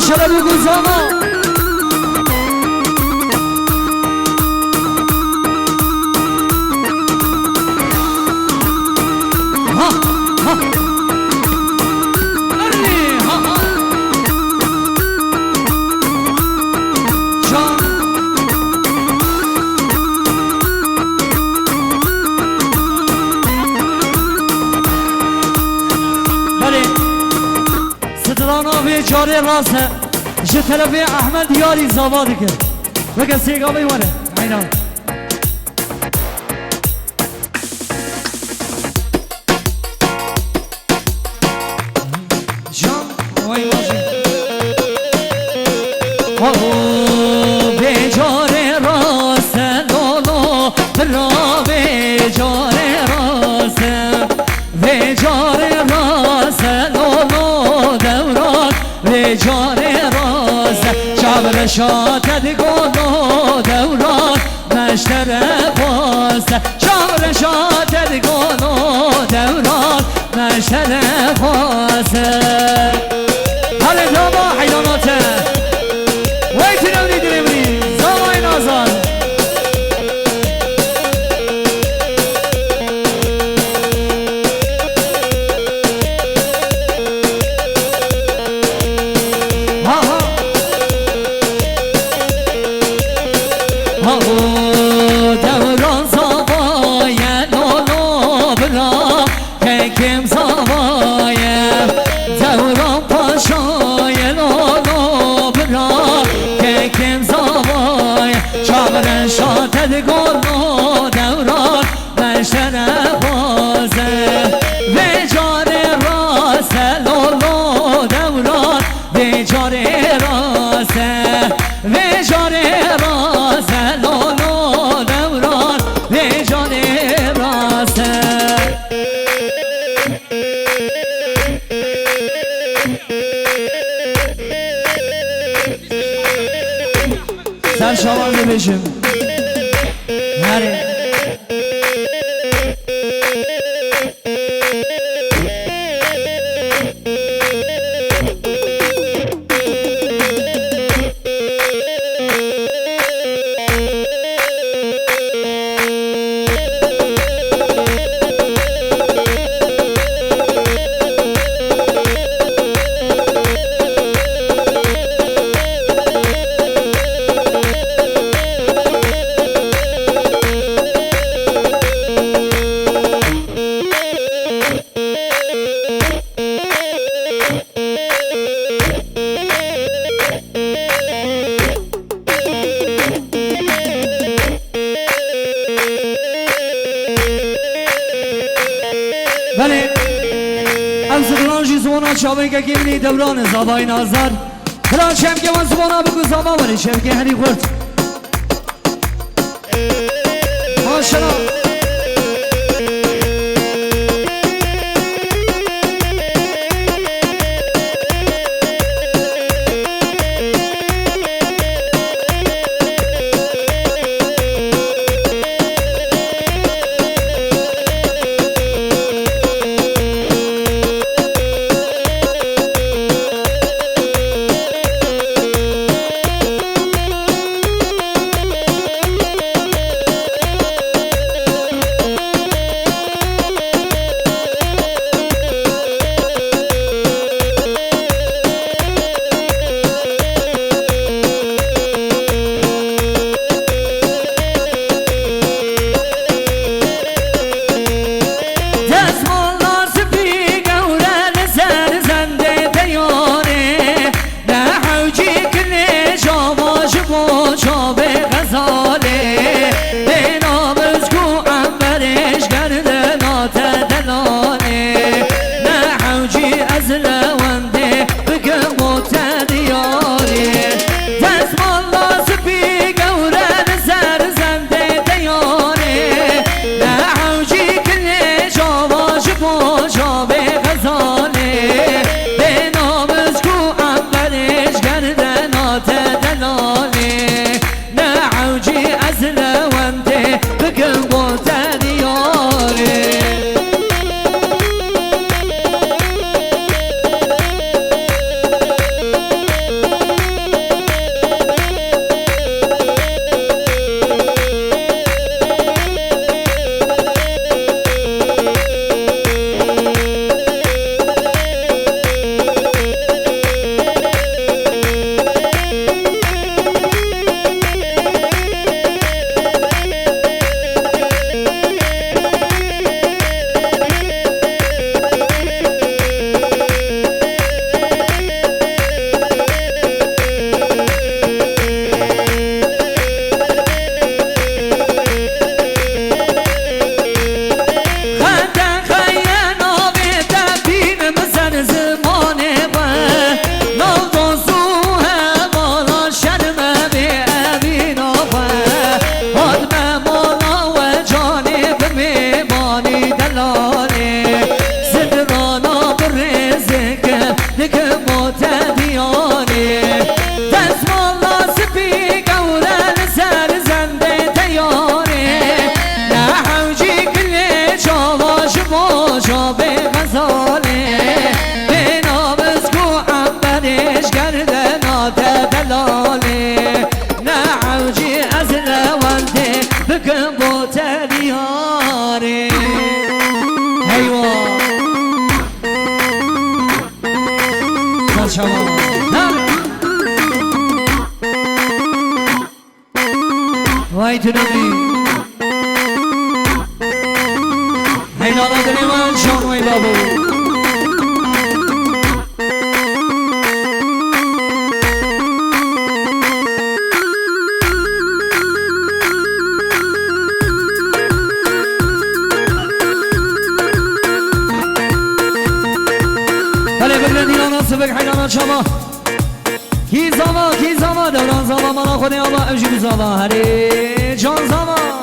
ماشاءالله بگو زمان جاری راسه جه طلبه احمد یاری زابادی که بگه سیگا بیوانه اینا جان وای باشی به جاری راسه لولو برا به جاری راسه به جاری راسه لولو دوران به جاری راسه شبر شاتد گلو دوران مشتر پاسه شبر شاتد گلو دوران مشتر پاسه حالا دابا حیاناته ویتی نونی دلیمونی زمای نازان دوران زبایه لولو برا کم زبایه دوران پاشایه لولو برا کم زبایه چابر شاتد گلو دوران مشتر بازه به جاری راسه لولو دوران به جاری راسه به جاری راسه لولو دوران به جاری راسه سر شوانده بشیم هره بله ام سدرانجی زوانا چاوی که گیمنی دوران زبای نازد برای چم که من زوانا بگو زبا ولی چم که هنی خورد ماشالله لكبوت دياني تسمى الله سبي قولا لسر زنده تياني نحوجي كل شابا شبا شابي غزالي بنا بسكو عبدش قردنا تدلالي نحوجي أزل والدي بكبوت دياني ايوه وای تو نبی حیلالا دلی من شان وای بابو بله بگره دیرانا سبک حیلالا شما کی زما دوران زما مانا خودی آبا اوجی زما هری جان زما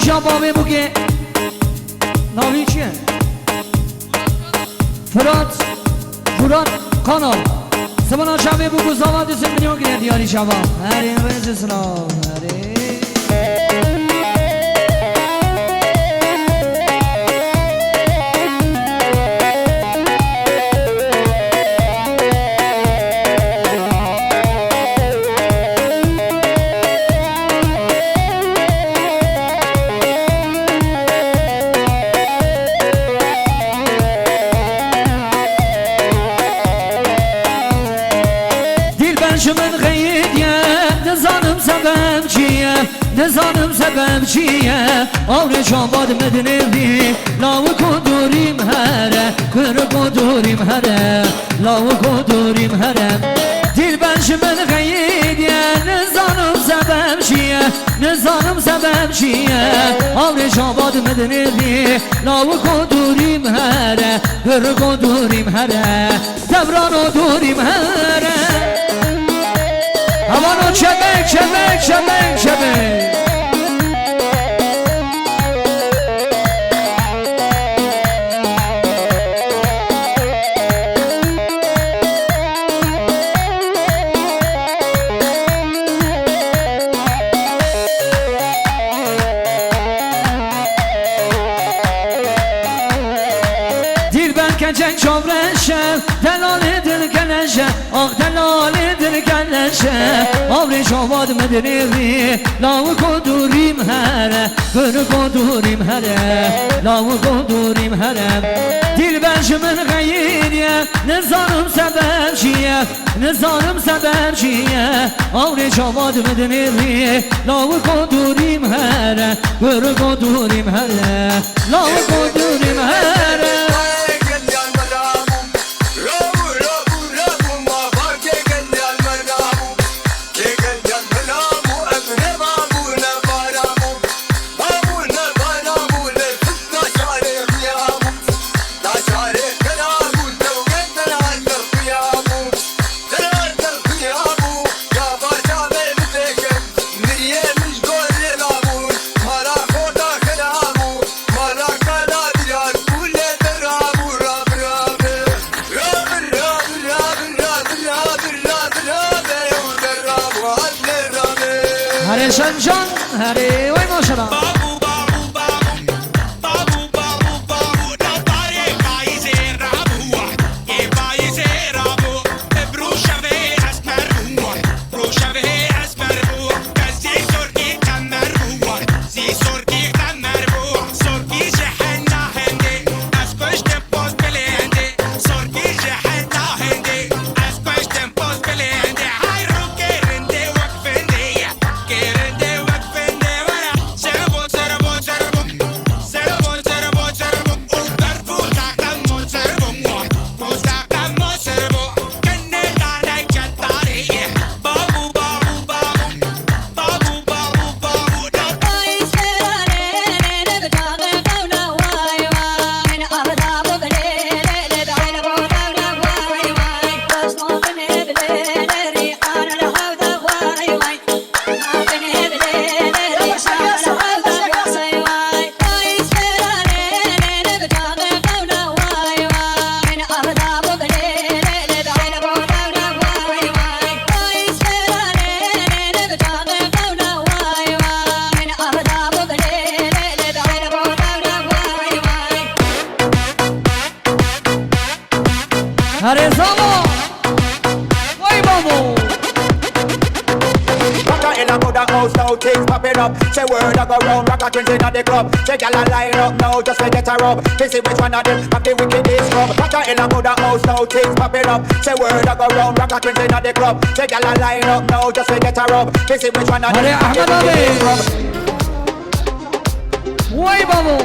شابا بگه نامی چیه؟ فرات کانال سبانا شبه بگو زمان دوست میلیون گیره دیاری شبا هری نویز سلام هری نزانم سبب چیه آور شاباد مدنی لاو کدوریم هره کر کدوریم هره لاو کدوریم هره دل بنش من خیلیه نزانم سبب چیه آور شاباد مدنی لاو کدوریم هره کر کدوریم هره دوران و دوریم هره همانو چبک کچک چابرشه دلال دل کنشه آخ دلال دل کنشه آور شاباد مدنی لاو کدوریم هره کر کدوریم هره لاو کدوریم هره دل بنش من غیریه نزانم سبب چیه آور شاباد مدنی لاو کدوریم هره کر کدوریم هره لاو کدوریم هره هره شنجان هره وای ماشالله هره زمان وای بابو Rocka in a mother house now, things popping up. Say word I go round, rocka twins in the club. Say gyal a line up now, just to get her up. To see which one of them have the wickedest rub. Rocka in a mother house now, things popping up. Say word I go round, rocka twins in the club. Say gyal a line up now, just to get her up. To see which one of them have the wickedest rub. وای بابو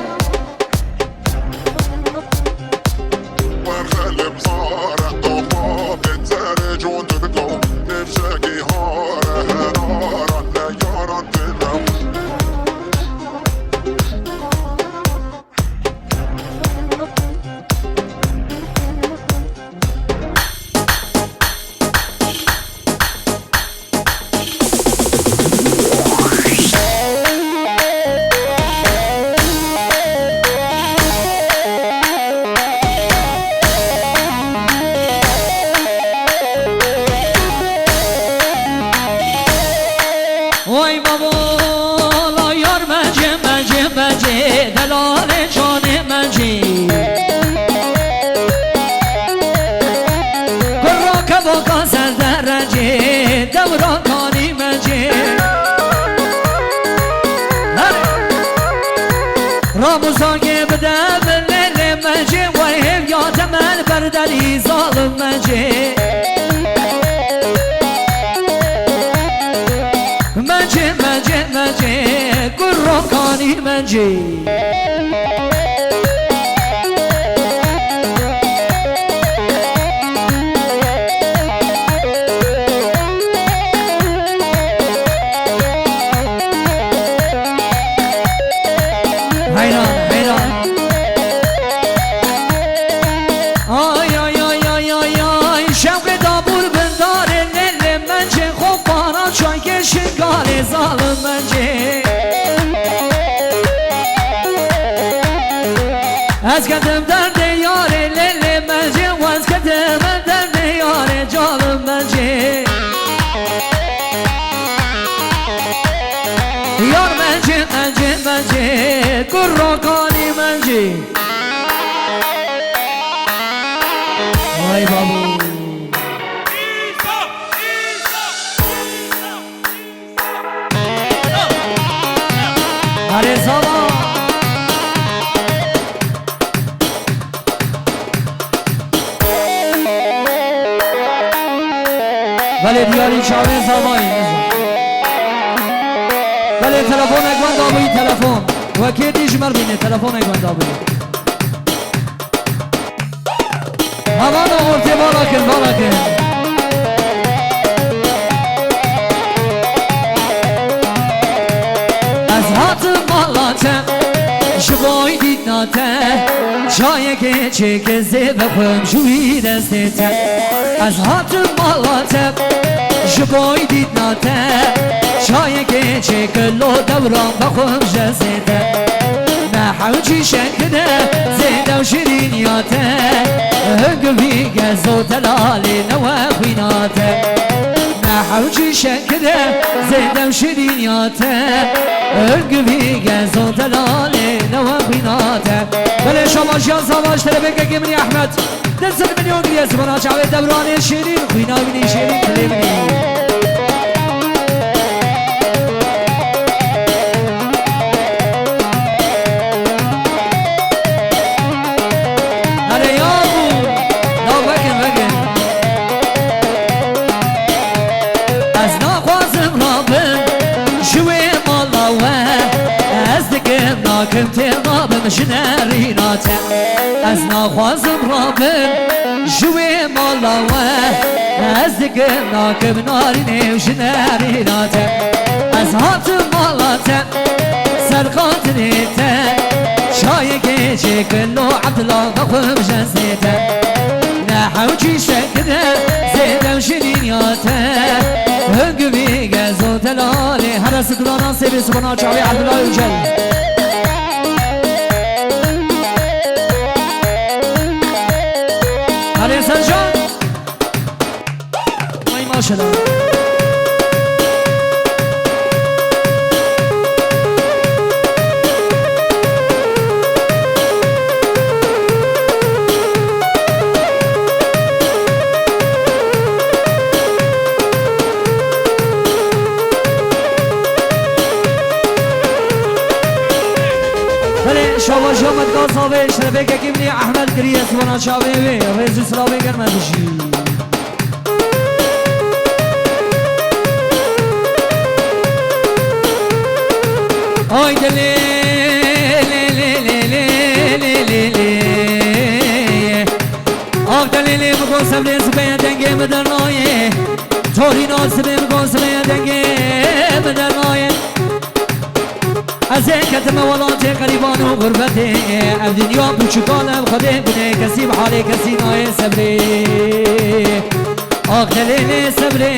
وای بابا لا یار مجه مجه مجه دلال جان مجه گرا که با کاسر درجه دوران کانی مجه راموزاگه بدم لیل مجه وای هفیات من بردلی ظالم مجه مجه مجه مجه گرکانی مجه حیران حیران آی آی آی آی آی آی شوق دابور بندار لیل مجه خوب باران چای که شکال ظالم مجه از کدم درد یار لیل مجه و از کدم درد یار جالم مجه یار مجه مجه مجه گرکانی مجه وای بابو هره زمان ولی دیاری چاوه زمانی ولی تلفون اگوان دابوی تلفون وکی دیش مردینه تلفون اگوان دابوی همان آورتی بالا کن بالا کن از هاتم مالاتم شبای دید ناته چای که چه کزه بخوام شوی دستته از هاتم مالاتم شبای دید ناته چای که چه کلو دوران بخوام جزته نه حوجی شکده زیده و شیرینیاته هنگوی گزو دلالی نوه خویناته نه حوجی شکده زیده و شیرینیاته هنگوی گزو دلالی نوه خویناته بله شما شیان سواش تلبگه گمنی احمد دستر منی اونگری از بنا چاوه دوران شیرین خوینا بینی شیرین تلیبنی كنت رابم شنريناته از نخوازم رابم جوی مالاوه از دگم ناکم نارینه و شنريناته از هاتم مالاته سرقات نیته شای گیجی کلو عبدالله بخوم جنسیته نحوجی شکده زیدم شنینیاته هنگوی گزو دلالی هر سکرانا سیبی سبنا چاوی عبدالله یوجل هر سرجان مای ماشالله سلاوي شربك كيمني احمد كريس وانا شابي رئيس سلاوي كان ماشي هاي دلي دليلي مقوسم ليس بيا دنگي مدرناي توري ناسبي مقوسم ليا دنگي مدرناي ازين كتم ولاتي قريبان وغربتي اب دنيا بوچقالم خده بني كسي بحالي كسي ناي صبري دليلي صبري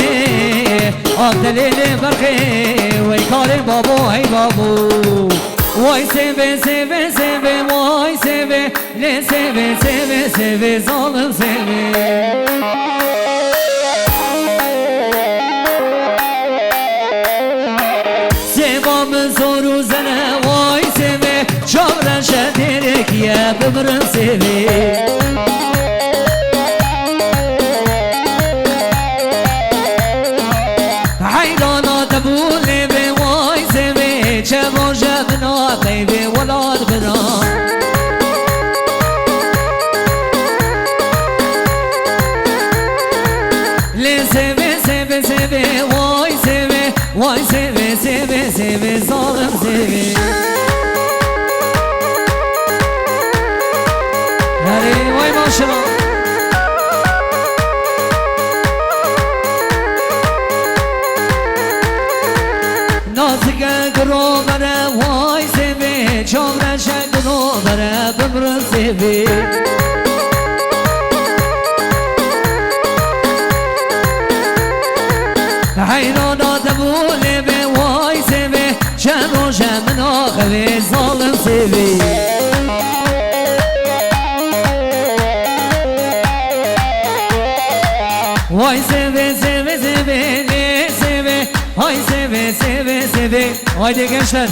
دليلي برخي ويكالي بابو هي بابو Vay seve seve seve vay seve ne seve seve seve zalim seve Sevamı zoru zene vay seve çavren şederek ye bıbrın seve Hayrana da bu leve vay seve çevoje baby ولاد برام Le seve seve seve vay seve vay seve seve seve zalim seve Hadi vay maşallah Nazik gromere vay seve Çavre şeklin o bere bömrün sevi Hayrana da bu lebe vay sevi Şen o şemin akıvi zalim sevi Vay seve seve seve ne seve Hay seve seve seve Haydi gençler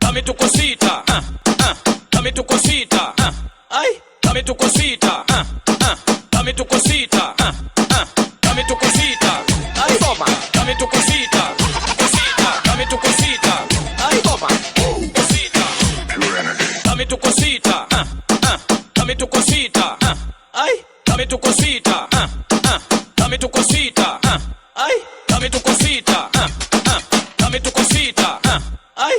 Dame tu cosita, dame tu cosita, ay, dame tu cosita, dame tu cosita, dame tu cosita, ay, toma, dame tu cosita, cosita, dame tu cosita, ay, toma, cosita, dame tu cosita, dame tu cosita, ay, dame tu cosita, dame tu cosita, ay, dame tu cosita, dame tu cosita, ay.